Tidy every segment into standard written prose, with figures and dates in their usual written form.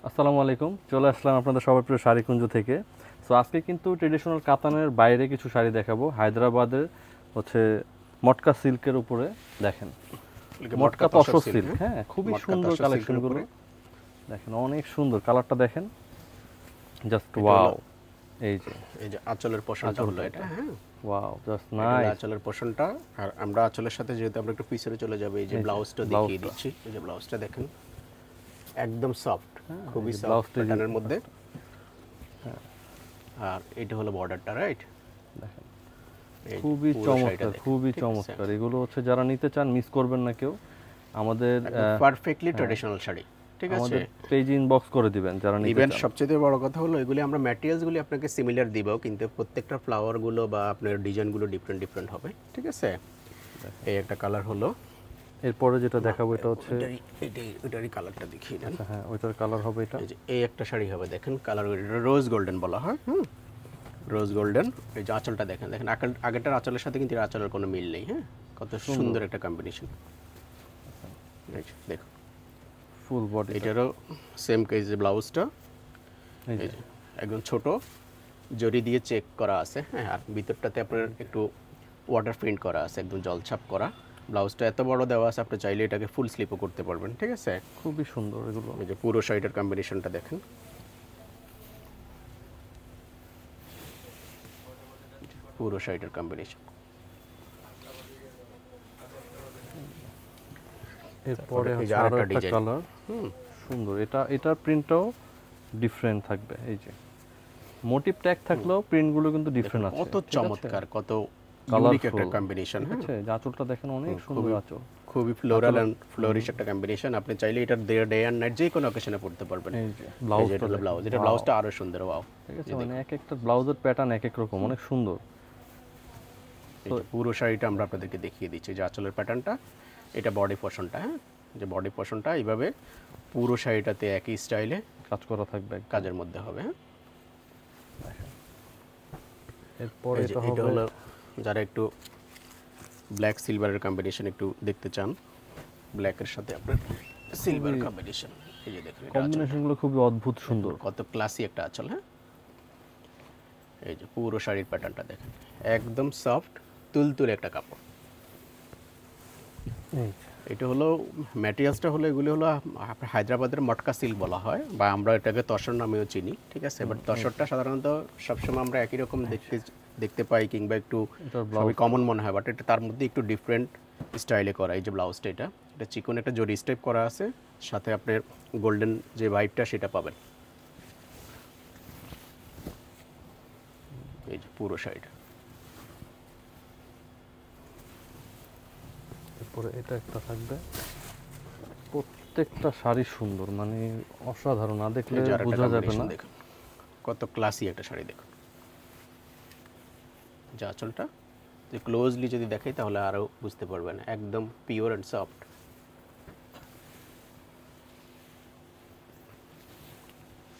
আসসালামু আলাইকুম, চলে আসলাম আপনাদের সবার প্রিয় শাড়িকুঞ্জ থেকে। সো আজকে কিন্তু ট্রেডিশনাল কাতানের বাইরে কিছু শাড়ি দেখাবো। হায়দ্রাবাদের হচ্ছে মটকা সিল্কের উপরে দেখেন, মটকা তসর সিল্ক, হ্যাঁ খুবই সুন্দর কালেকশনগুলো দেখেন, অনেক সুন্দর কালারটা দেখেন, জাস্ট ওয়াও। এই যে আঁচলের পোর্শনটা হলো এটা, হ্যাঁ ওয়াও, জাস্ট নাইস। আঁচলের পোর্শনটা। আর আমরা আঁচলের সাথে যেহেতু আমরা একটু পিছনে চলে যাবো, এই যে ব্লাউজটা দেখিয়ে দিচ্ছি। এই যে ব্লাউজটা দেখেন, একদম সফট, খুবই সফট প্যাটার্নের মধ্যে। আর এটা হলো বর্ডারটা, রাইট? দেখেন খুবই চমৎকার, খুবই চমৎকার। এগুলো হচ্ছে যারা নিতে চান মিস করবেন না কেউ। আমাদের পারফেক্টলি ট্র্যাডিশনাল শাড়ি, ঠিক আছে? পেজ ইনবক্স করে দিবেন যারা নিতে চান। ইভেন সবচেয়ে বড় কথা হলো এগুলি আমরা ম্যাটেরিয়ালসগুলি আপনাকে সিমিলার দিব, কিন্তু প্রত্যেকটা ফ্লাওয়ারগুলো বা আপনার ডিজাইনগুলো ডিফারেন্ট ডিফারেন্ট হবে, ঠিক আছে? এই একটা কালার হলো। এরপরে যেটা দেখাবো এটা হচ্ছে এটারই কালারটা দেখিয়ে দেন। আচ্ছা হ্যাঁ, ওইটার কালার হবে এটা। এই একটা শাড়ি হবে, দেখেন কালার, এটা রোজ গোল্ডেন বলা হয়। রোজ গোল্ডেন। এই যে আঁচলটা দেখেন, দেখেন আগেরটার আঁচলের সাথে কিন্তু এর আঁচলের কোনো মিল নেই। হ্যাঁ, কত সুন্দর একটা কম্বিনেশন। দেখুন ফুল বডি, এটারও সেম কেজে ব্লাউজটা এই যে একদম ছোট জরি দিয়ে চেক করা আছে। হ্যাঁ, আর ভিতরটাতে আপনার একটু ওয়াটার প্রিন্ট করা আছে, একদম জলছাপ করা। ব্লাউজটা এত বড় দেওয়া আছে, আপনি চাইলে এটাকে ফুল স্লিপও করতে পারবেন, ঠিক আছে? খুবই সুন্দর এগুলো। এই যে পুরো শাড়িটার কম্বিনেশনটা দেখেন, পুরো শাড়িটার কম্বিনেশন। এরপরে হচ্ছে আরো একটা কালার, সুন্দর। এটার প্রিন্টটাও ডিফারেন্ট থাকবে। এই যে মোটিভ ট্যাগ থাকলেও প্রিন্টগুলো কিন্তু ডিফারেন্ট আছে। কত চমৎকার, কত ইউনিক একটা কম্বিনেশন। হ্যাঁ, আঁচলটা দেখেন, অনেক সুন্দর আঁচল, খুবই ফ্লোরাল এন্ড ফ্লোরিশ একটা কম্বিনেশন। আপনি চাইলে এটা ডে এন্ড নাইট যে কোনো অকেশনে পড়তে পারবেন। এই যে ব্লাউজটা, ব্লাউজ, এটা ব্লাউজটা আরো সুন্দর, ওয়াও। ঠিক আছে, মানে এক একটা ব্লাউজের প্যাটার্ন এক এক রকম, অনেক সুন্দর। তো পুরো শাড়িটা আমরা আপনাদেরকে দেখিয়ে দিচ্ছি, যে আঁচলের প্যাটার্নটা, এটা বডি পোর্শনটা। হ্যাঁ, যে বডি পোর্শনটা এইভাবে পুরো শাড়িটাতে একই স্টাইলে কাজ করা থাকবে, কাজের মধ্যে হবে। হ্যাঁ, এরপরে এটা হলো যারা একটু ব্ল্যাক সিলভারের কম্বিনেশন একটু দেখতে চান, ব্ল্যাকের সাথে আপনার সিলভার কম্বিনেশন। এই যে দেখুন কম্বিনেশনগুলো খুবই অদ্ভুত সুন্দর, কত ক্লাসি একটা আঁচল। হ্যাঁ, এই যে পুরো শাড়ির প্যাটার্নটা দেখেন, একদম সফট তুলতুলে একটা কাপড়। এটা হলো ম্যাটেরিয়ালসটা হলো, এগুলি হলো হায়দ্রাবাদের মটকা সিল্ক বলা হয়, বা আমরা এটাকে তসর নামেও চিনি, ঠিক আছে? বাট তসরটা সাধারণত সবসময় আমরা একই রকম দেখতে পাই, কিংবা একটু সবই কমন মনে হয়, বাট এটা তার মধ্যে একটু ডিফারেন্ট স্টাইলে করা। এই যে ব্লাউজটা, এটা চিকন একটা জরি স্টেপ করা আছে, সাথে আপনার গোল্ডেন যে ভাইবটা সেটা পাবেন। এই যে পুরো শাড়িটা। এরপরে এটা একটা থাকবে। প্রত্যেকটা শাড়ি সুন্দর, মানে অসাধারণ, না দেখলে বোঝা যাবে না। দেখুন কত ক্লাসি একটা শাড়ি, দেখুন যে আঁচলটা, যে ক্লোজলি যদি দেখাই তাহলে আরো বুঝতে পারবেন, একদম পিওর এন্ড সফট।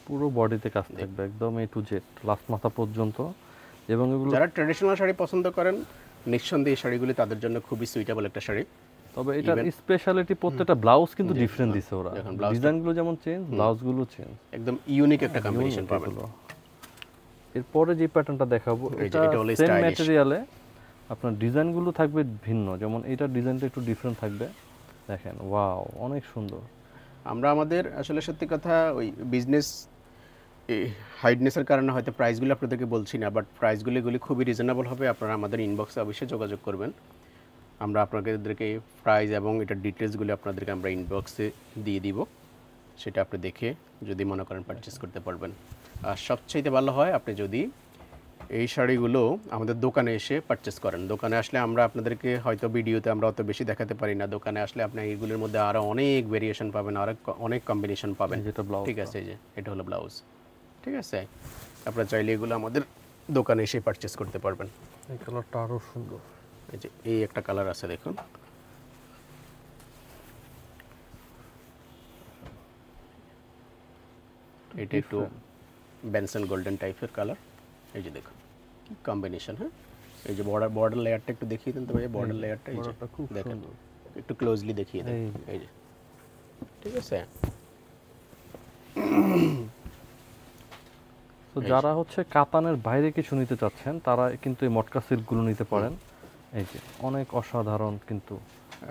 পুরো বডিতে কাজ থাকবে, একদম এ টু জেড, লাস্ট মাথা পর্যন্ত। এবং এগুলো যারা ট্র্যাডিশনাল শাড়ি পছন্দ করেন, নিঃসন্দেহে এই শাড়িগুলি তাদের জন্য খুবই সুইটেবল একটা শাড়ি। তবে এটার স্পেশালিটি, প্রত্যেকটা ব্লাউজ কিন্তু ডিফারেন্ট দিছে ওরা, ডিজাইনগুলো যেমন চেঞ্জ, ব্লাউজগুলো চেঞ্জ, একদম ইউনিক একটা কম্বিনেশন পাবেন। এরপরে যে প্যাটার্নটা দেখাবো, এটা সেম ম্যাটেরিয়ালে আপনার ডিজাইনগুলো থাকবে ভিন্ন, যেমন এটার ডিজাইনটা একটু ডিফারেন্ট থাকবে। দেখেন ওয়াও, অনেক সুন্দর। আমরা আমাদের আসলে সত্যি কথা ওই বিজনেস হাইডনেসের কারণে হয়তো প্রাইসগুলো আপনাদেরকে বলছি না, বাট প্রাইসগুলি খুবই রিজনেবল হবে। আপনারা আমাদের ইনবক্সে অবশ্যই যোগাযোগ করবেন, আমরা আপনাদেরকে প্রাইস এবং এটার ডিটেলসগুলো আপনাদেরকে আমরা ইনবক্সে দিয়ে দিব, সেটা আপনি দেখে যদি মনে করেন পারচেস করতে পারবেন। আর সবচেয়ে ভালো হয় আপনি যদি এই শাড়িগুলো আমাদের দোকানে এসে পারচেস করেন। দোকানে আসলে আমরা আপনাদেরকে হয়তো ভিডিওতে আমরা অত বেশি দেখাতে পারি না, দোকানে আসলে আপনি এইগুলোর মধ্যে আরও অনেক ভেরিয়েশন পাবেন, আরও অনেক কম্বিনেশন পাবেন। ঠিক আছে, এই যে এটা হলো ব্লাউজ, ঠিক আছে? আপনারা চাইলে এগুলো আমাদের দোকানে এসে পারচেস করতে পারবেন। এই কালারটা আরও সুন্দর। এই যে এই একটা কালার আছে, দেখুন এটা একটু বেনসন গোল্ডেন টাইপের কালার। এই যে দেখুন কি কম্বিনেশন। হ্যাঁ, এই যে বর্ডার লেয়ারটা একটু দেখিয়ে দেন তো ভাই, বর্ডার লেয়ারটা এই যে দেখেন, একটু ক্লোজলি দেখিয়ে দেন। এই যে ঠিক আছে, তো যারা হচ্ছে কাতানের বাইরে কিছু নিতে চাচ্ছেন তারা কিন্তু এই মটকা সিল্কগুলো নিতে পারেন। এই যে অনেক অসাধারণ কিন্তু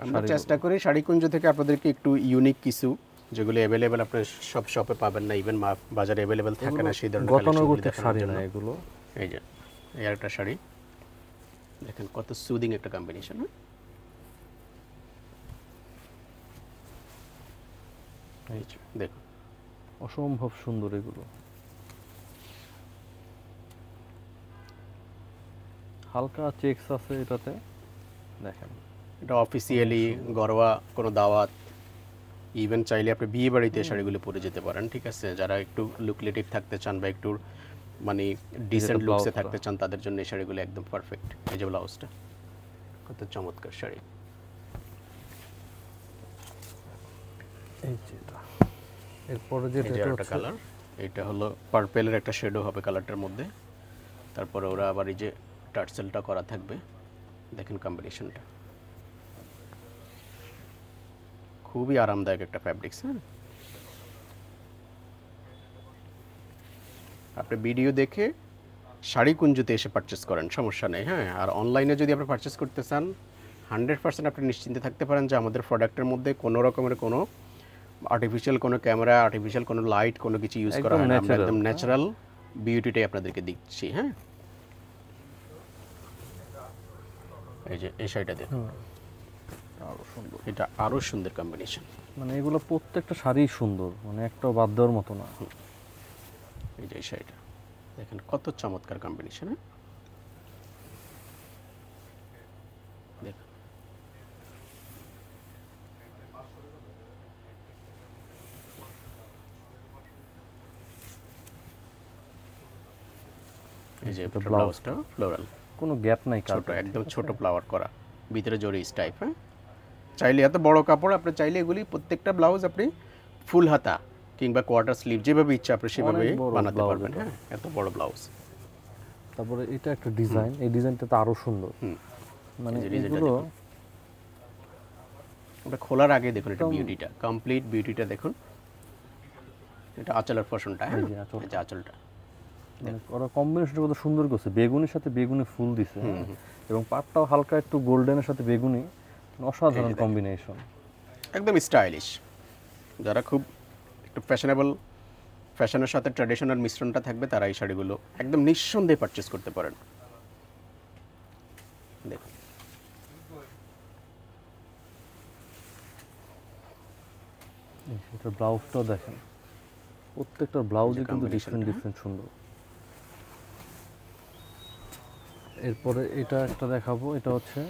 আমরা চেষ্টা করি শাড়িকুঞ্জ থেকে আপনাদেরকে একটু ইউনিক কিছু, যেগুলো অ্যাভেলেবেল আপনার সব শপে পাবেন না, ইভেন বাজারে অ্যাভেলেবেল থাকে না, সেই ধরনের গতানুগতিক শাড়ি না এগুলো। এই যে এই একটা শাড়ি দেখেন, কত সুদিং একটা কম্বিনেশন। এই যে দেখুন, অসম্ভব সুন্দর এগুলো। হালকা চেকস আছে এটাতে, দেখেন এটা অফিসিয়ালি ঘরোয়া কোনো দাওয়াত, ইভেন চাইলে আপনি বিয়ে বাড়িতে শাড়িগুলো পরে যেতে পারেন, ঠিক আছে। যারা একটু লুকলেটিভ থাকতে চান বা একটু মানে ডিসেন্ট লুকসে থাকতে চান তাদের জন্য এই শাড়িগুলো একদম পারফেক্ট। এই যে ব্লাউজটা কত চমৎকার শাড়ি। এই যে এটা, এরপরে যেটা একটা কালার, এটা হলো পার্পেলের একটা শেডো হবে কালারটার মধ্যে, তারপরে ওরা আবার এই যে টার্সেলটা করা থাকবে, দেখেন কম্বিনেশনটা খুবই আরামদায়ক একটা ফ্যাব্রিক্স। হ্যাঁ, আপনি ভিডিও দেখে শাড়িকুঞ্জতে এসে পারচেস করেন, সমস্যা নেই। হ্যাঁ, আর অনলাইনে যদি আপনি পারচেস করতে চান 100% আপনি নিশ্চিন্তে থাকতে পারেন যে আমাদের প্রোডাক্টের মধ্যে কোনো রকমের কোনো আর্টিফিশিয়াল কোনো ক্যামেরা, আর্টিফিশিয়াল কোনো লাইট, কোনো কিছু ইউজ করা হয় না। আমরা একদম ন্যাচারাল বিউটিটাই আপনাদেরকে দিচ্ছি। হ্যাঁ, এই যে এই শাড়িটা দেখুন, আরো সুন্দর, এটা আরো সুন্দর কম্বিনেশন। মানে এগুলো প্রত্যেকটা শাড়ি সুন্দর, মানে একটাও বাদ দেওয়ার মতো না। এই যে এই শাড়িটা দেখেন, কত চমৎকার কম্বিনেশন। হ্যাঁ, দেখুন এই যে ব্লাউজটা ফ্লোরাল, কোনো গ্যাপ নাই, ছোট একদম ছোট ফ্লাওয়ার করা, ভিতরে জরিস টাইপ। হ্যাঁ, চাইলে এত বড় কাপড় আপনি চাইলে এগুলি প্রত্যেকটা ব্লাউজ আপনি ফুল হাতা কিংবা কোয়ার্টার স্লিভ যেভাবে ইচ্ছা আপনি সেভাবে বানাতে পারবেন। হ্যাঁ, এত বড় ব্লাউজ। তারপরে এটা একটা ডিজাইন, এই ডিজাইনটা তো আরো সুন্দর। মানে এগুলো ওটা খোলার আগে দেখুন এটা বিউটিটা, কমপ্লিট বিউটিটা দেখুন। এটা আঁচলের ফসনটা। হ্যাঁ, এই যে আঁচলটা, মানে ওরা কম্বিনেশনটা কত সুন্দর করছে, বেগুনির সাথে বেগুনি ফুল দিছে, এবং পাটটাও হালকা একটু গোল্ডেনের সাথে বেগুনি, অসাধারণ কম্বিনেশন, একদম স্টাইলিশ। যারা খুব একটু ফ্যাশনের সাথে ট্র্যাডিশনাল মিশ্রণটা থাকবে তারা এই শাড়িগুলো একদম নিঃসন্দেহে পারচেস করতে পারেন। দেখুন এটা ব্লাউজটাও দেখেন, প্রত্যেকটা ব্লাউজে কিন্তু ডিফারেন্ট ডিফারেন্ট সুন্দর। এরপরে এটা একটা দেখাবো, এটা হচ্ছে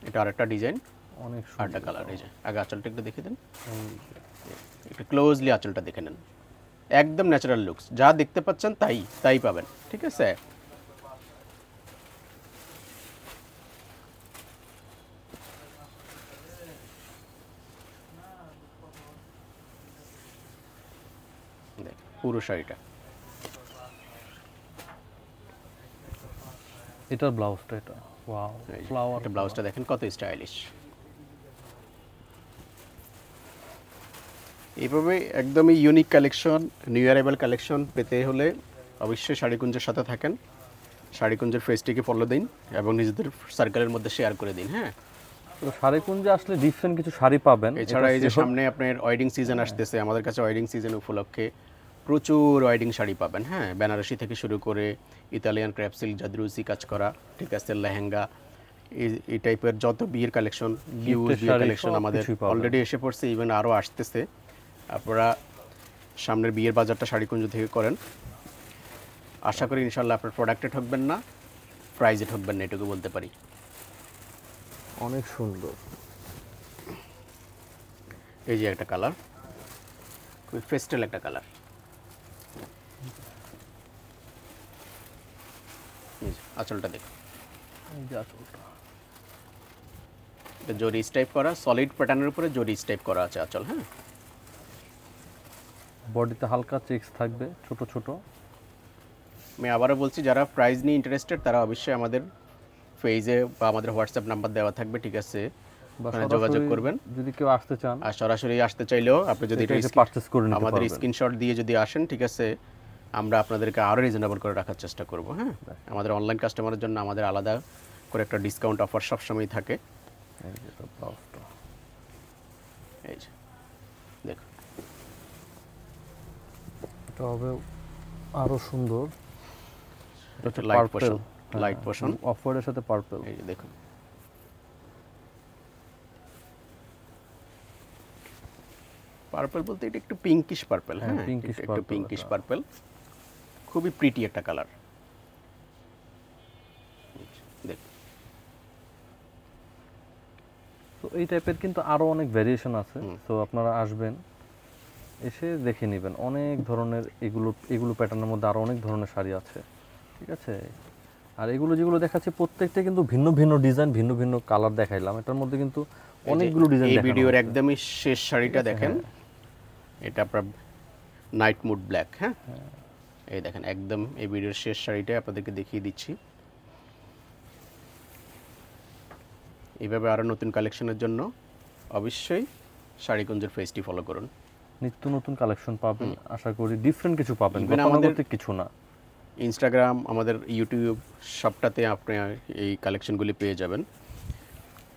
এটা আরেকটা ডিজাইন, অনেক আরেকটা কালার। এই যে আগে আঁচলটা একটু দেখে দেন, একটু ক্লোজলি আঁচলটা দেখে নেন, একদম ন্যাচারাল লুকস, যা দেখতে পাচ্ছেন তাই পাবেন, ঠিক আছে। দেখ পুরো শাড়িটা, এটার ব্লাউজটা, এটা ওয়াও, ফ্লাওয়ার ব্লাউজটা দেখেন কত স্টাইলিশ। এইভাবে একদমই unique collection, new arrival collection পেতে হলে অবশ্যই শাড়িকুঞ্জের সাথে থাকেন, শাড়িকুঞ্জের ফেসটিকে ফলো দিন এবং নিজেদের সার্কেলের মধ্যে শেয়ার করে দিন। হ্যাঁ, তো শাড়িকুঞ্জে আসলে ডিফারেন্ট কিছু শাড়ি পাবেন। এছাড়া এই যে সামনে আপনার ওয়েডিং সিজন আসতেছে, আমাদের কাছে ওয়েডিং সিজন উপলক্ষে প্রচুর ওয়েডিং শাড়ি পাবেন। হ্যাঁ, বেনারসি থেকে শুরু করে ইতালিয়ান ক্র্যাপ সিল্ক, জাদরুসি কাজ করা, ঠিক আছে, লেহেঙ্গা, এই টাইপের যত বিয়ের কালেকশন, হিউজ বিয়ের কালেকশন আমাদের অলরেডি এসে পড়ছে, ইভেন আরও আসতেছে। আপনারা সামনের বিয়ের বাজারটা শাড়িকুঞ্জ থেকে করেন, আশা করি ইনশাল্লাহ আপনার প্রোডাক্টে ঠকবেন না, প্রাইজে ঠকবেন না, এটুকু বলতে পারি। অনেক সুন্দর। এই যে একটা কালার, খুবই ফেস্টাল একটা কালার, আঁচলটা দেখুন, এই যে আঁচলটা, এটা জরি স্টাইপ করা, সলিড প্যাটার্নের উপরে জরি স্টাইপ করা আছে আঁচল। হ্যাঁ, বডিতে হালকা চেকস থাকবে ছোট ছোট। আমি আবারও বলছি, যারা প্রাইজ নিয়ে ইন্টারেস্টেড তারা অবশ্যই আমাদের পেজে বা আমাদের হোয়াটসঅ্যাপ নাম্বার দেওয়া থাকবে, ঠিক আছে, বা ওখানে যোগাযোগ সরাসরি করবেন। যদি কেউ আসতে চান আর সরাসরি আসতে চাইলেও আপনি যদি এটা এটা পারচেজ করে নিতে আমাদের পারবেন। স্ক্রিনশট দিয়ে যদি আসেন, ঠিক আছে, আমরা আপনাদেরকে আরও রিজনেবল করে রাখার চেষ্টা করব। হ্যাঁ, আমাদের অনলাইন কাস্টমারের জন্য আমাদের আলাদা করে একটা ডিসকাউন্ট অফার সবসময় থাকে। এই যে এটা ব্লাউজটা, এই যে দেখুন, এটা হবে আরো সুন্দর। এটা হচ্ছে light portion, light portion of হোয়াইটের সাথে পার্পল। এই যে দেখুন, পার্পল বলতে এটা একটু পিঙ্কিশ পার্পল। হ্যাঁ, হ্যাঁ, pinkish একটু purple পিঙ্কিশ এটা। পার্পল, খুবই প্রিটি একটা কালার। দেখুন, তো এই টাইপের কিন্তু আরো অনেক ভেরিয়েশন আছে। তো আপনারা আসবেন, এসে দেখে নেবেন। অনেক ধরনের এগুলো প্যাটার্নের মধ্যে আরো অনেক ধরনের শাড়ি আছে, ঠিক আছে। আর এগুলো যেগুলো দেখাচ্ছে প্রত্যেকটা কিন্তু ভিন্ন ভিন্ন ডিজাইন, ভিন্ন ভিন্ন কালার দেখাইলাম। এটার মধ্যে কিন্তু অনেকগুলো ডিজাইন এই দেখানো ভিডিওর হয়েছে। একদমই শেষ শাড়িটা দেখেন, এটা আপনার নাইট মুড ব্ল্যাক। হ্যাঁ, এই দেখেন একদম এই ভিডিওর শেষ শাড়িটা আপনাদেরকে দেখিয়ে দিচ্ছি। এইভাবে আরও নতুন কালেকশনের জন্য অবশ্যই শাড়িকুঞ্জের পেজটি ফলো করুন। নিত্য নতুন কালেকশন পাবেন, আশা করি ডিফারেন্ট কিছু পাবেন, Even আমাদের- গতানুগতিক কিছু না। ইনস্টাগ্রাম, আমাদের ইউটিউব সবটাতে আপনি এই কালেকশনগুলি পেয়ে যাবেন।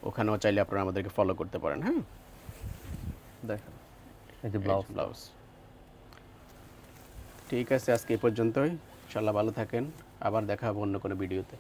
ওখানেও চাইলে আপনারা আমাদেরকে ফলো করতে পারেন। হ্যাঁ, দেখেন এই যে ব্লাউজ। ব্লাউজ। ঠিক আছে, আজকে এই পর্যন্তই। ইনশাআল্লাহ ভালো থাকেন, আবার দেখা হবে অন্য কোনো ভিডিওতে।